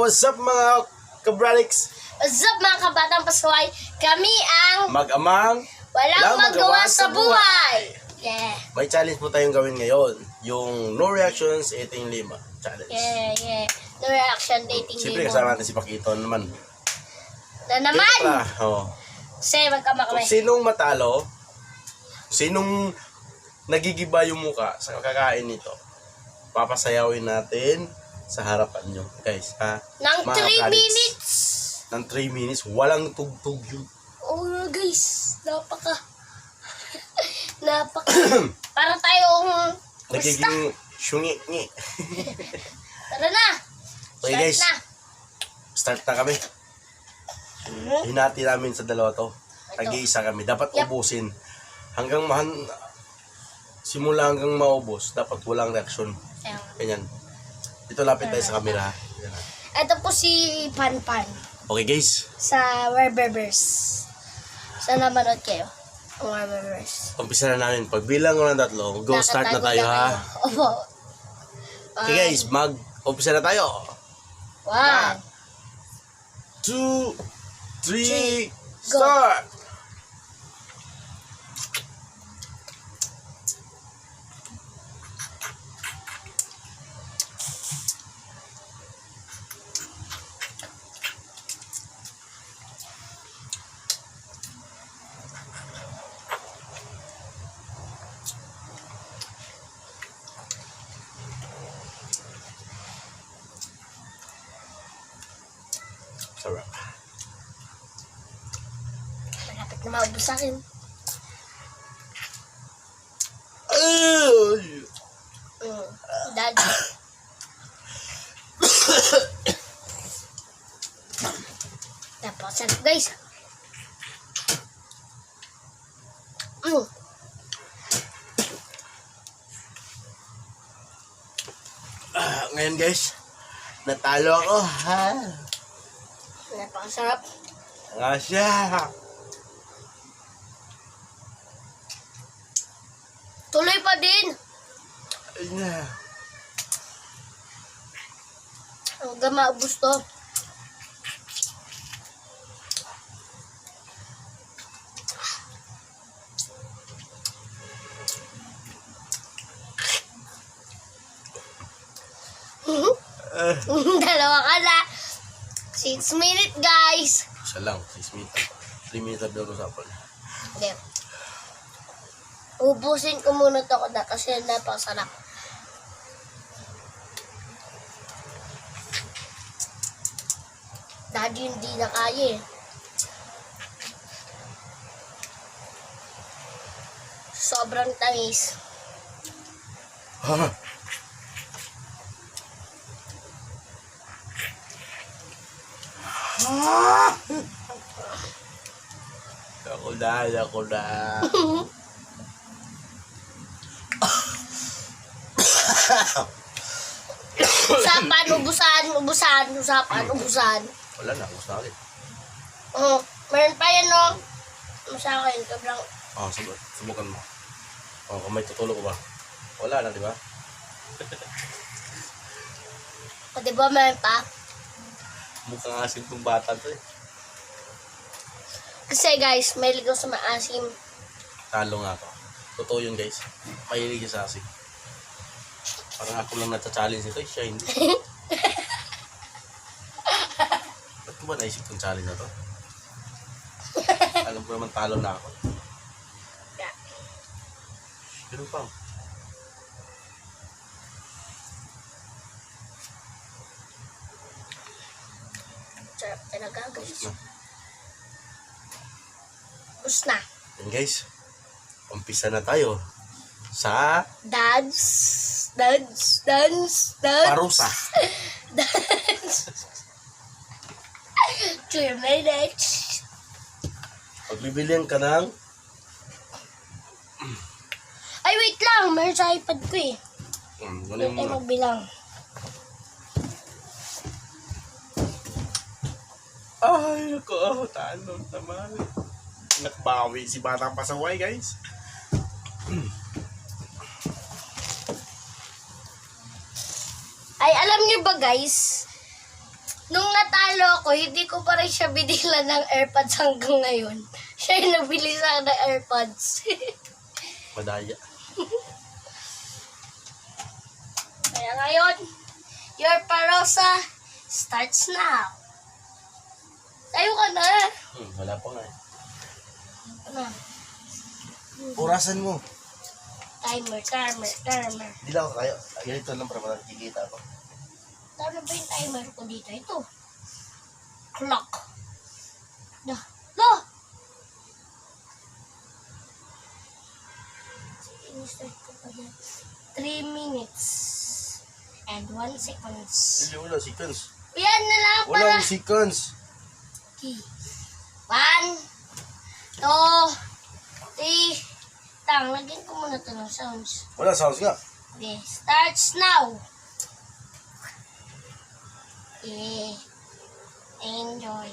what's up mga kabraliks? What's up mga kabatang Paskaway? Kami ang Mag-amang walang magawa sa buhay. Yeah. May challenge po tayong gawin ngayon. Yung no reactions, eating lima challenge. Yeah. No reaction dating Siyempre lemon. kasama natin si Pakito naman. Na naman! Kasi Magkama kung kami. sinong matalo, sinong nagigiba yung muka sa kakakain nito, papasayawin natin sa harapan nyo. Guys, ha? Nang Mga 3 kabraliks. minutes! Nang 3 minutes, walang tugtog yun. Oo nga guys, napaka para tayong Nagiging syungi-ngi. Tara na! Okay Start guys, na! start na kami. Hinati namin sa dalawa to. Tag-iisa kami. Dapat Yep. ubusin. Simula hanggang maubos, dapat walang reaksyon. Ganyan. Dito lapit tayo sa camera. Yan. Ito po si Pan. Okay guys, Sa Werbers. Sana manood kayo. Ang Werbers. umpisa na namin. Pagbilang ko ng 3, go start na tayo ha. Opo. Okay guys, umpisa na tayo. 1, 2, 3, go. start! Sarap. Malapit na maubos sa akin. Dad. Napakasarap guys. Ngayon guys, natalo ako ha. Napakasarap. Nga siya. Tuloy pa din. Ayun na. Hanggang maubos to. Dalawa ka na. 6 minutes guys. Isa lang, 6 minutes. 3 minutes na usapan. Okay. Ubusin ko muna to kasi napakasarap. Daddy hindi na kaya eh. Sobrang tamis. Ako na. Usapan. Wala na, gusto na ulit. Oh, meron pa yan no. Sa akin, sobrang. Subukan mo. Kung may tutulog ko ba? Wala na, di ba? O diba meron pa? Mukhang asim tong bata to eh. Kasi guys, may ligaw sa maasim. Talo nga ako. Totoo yun guys. Mahilig sa asim. Parang ako lang nata-challenge nito. Siya hindi. Ba't ko ba naisip tong challenge na to? Alam ko naman talo na ako. Ganun pa. Sarap talaga guys. Tapos na. Tapos na. Yan guys. Umpisa na tayo. Sa Dance. parusa. Dance. 2 minutes. Pagbibilihan ka ng Ay, wait lang. Meron sa iPad ko eh. wala Wait mo tayo magbilang. Ay, ako. Talo naman. Nakbawi si Batang Pasaway, guys. Ay, alam niyo ba guys, Nung natalo ako, hindi ko pa rin siya binilan ng AirPods hanggang ngayon. Siya yung nabili sa akin ng AirPods. Madaya. Kaya ngayon, your parosa starts now. Tayo ka na. Wala pa nga eh. Ano? Orasan mo. Timer. Hindi lang ako kayo. Ganito lang para makikita ako. Tama ba yung timer ko dito? Ito. Clock. No! Ini-start ko pa yan. 3 minutes and 1 seconds. Hindi, wala seconds. Yan na lang para. Walang seconds. 1, 2, 3. Lagyan ko muna ito ng sounds. Wala sounds nga. Okay, starts now. Enjoy.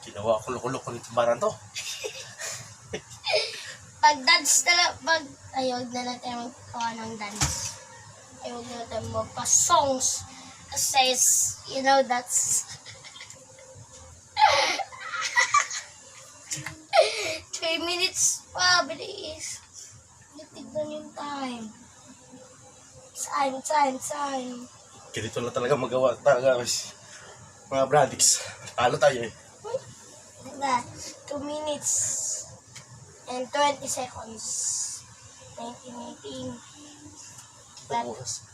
Ginawa ko lukulok ko nito baran to. Pag dance na lang, ayog na natin magkawa ng dance. Ayog na natin magpa-songs. Kasi, you know, that's 3 minutes pa, bilis. Tignan yung time. Time. Ganito lang talaga magawa. Talaga, guys. Mga bradiks. Talo tayo eh. That 2 minutes and 20 seconds. 1918. But, Oras.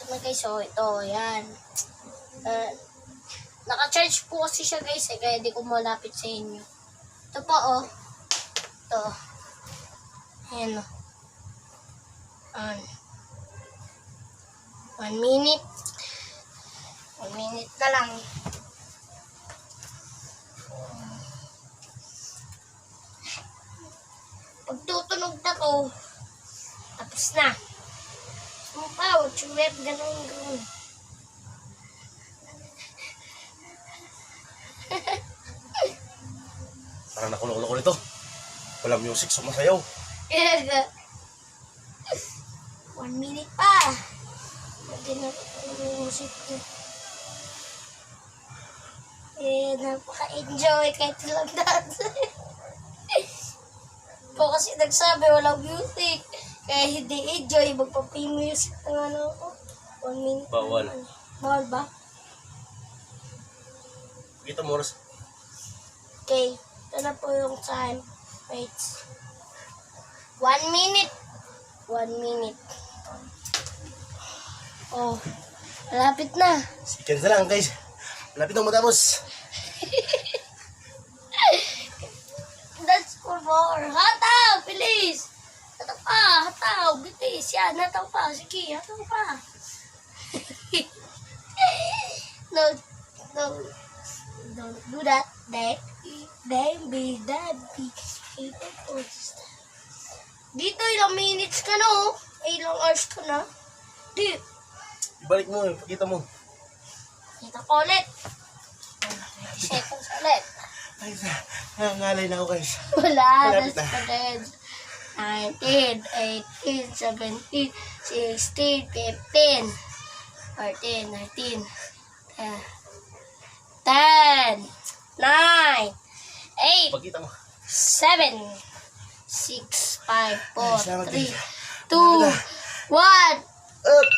ito na guys, so ito, yan. Naka-charge po kasi siya guys, kaya di ko malapit sa inyo. Ito po, oh. Ito. Ayan, oh. 1 minute. 1 minute na lang. Pag tutunog na to, tapos na. Sumpaw, chuwet, ganun. Parang nakulong ko nito. Walang music, sumasayaw. 1 minute pa. Hindi na yung music ko. Napaka-enjoy kahit lang dance. Po kasi nagsabi walang music. Kaya hindi enjoy. Magpapi-music ng ano ko. 1 minute. Bawal. Bawal ba? Kita mo oras. Okay. Ito na po yung time. Wait. 1 minute. 1 minute. Oh. Malapit na. Seconds na lang guys. Malapit na matapos. That's for more. Hataw! Bilis! Hataw pa! Hataw! Bilis! Yan! Hataw pa! Sige! Hataw pa! No. Don't do that. Baby, daddy. Dito ilang minutes ka na oh. Ilang hours ka na. Di. Ibalik mo eh. Pakita mo. Kita ko ulit. 20 seconds ulit. Ay, nangangalay na ako guys. Wala. Malapit That's na. for 19, 18, 17, 16, 15, 14, 13, 10, 9, 8, Pakita mo. 7, 6, 5, 4, 3, 2, 1. Up!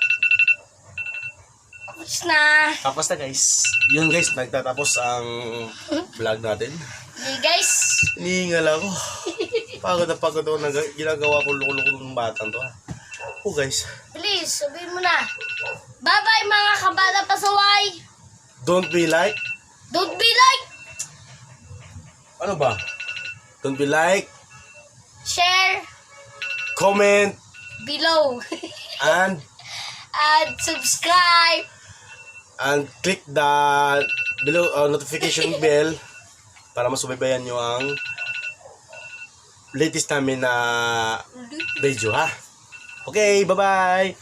Tapos na. Tapos na guys. Yun guys, nagtatapos ang vlog natin. Okay guys. Hinihingal ako. Pagod na pagod ako. Ginagawa ko loko-loko ng batang to. Oh guys. Please, sabihin mo na. Bye-bye mga kabata pasaway. Don't be like. Don't be like. Ano ba? Don't be like. Share Comment. below. And Subscribe. click the below notification bell para masubaybayan nyo ang latest namin na video ha. Okay, bye-bye!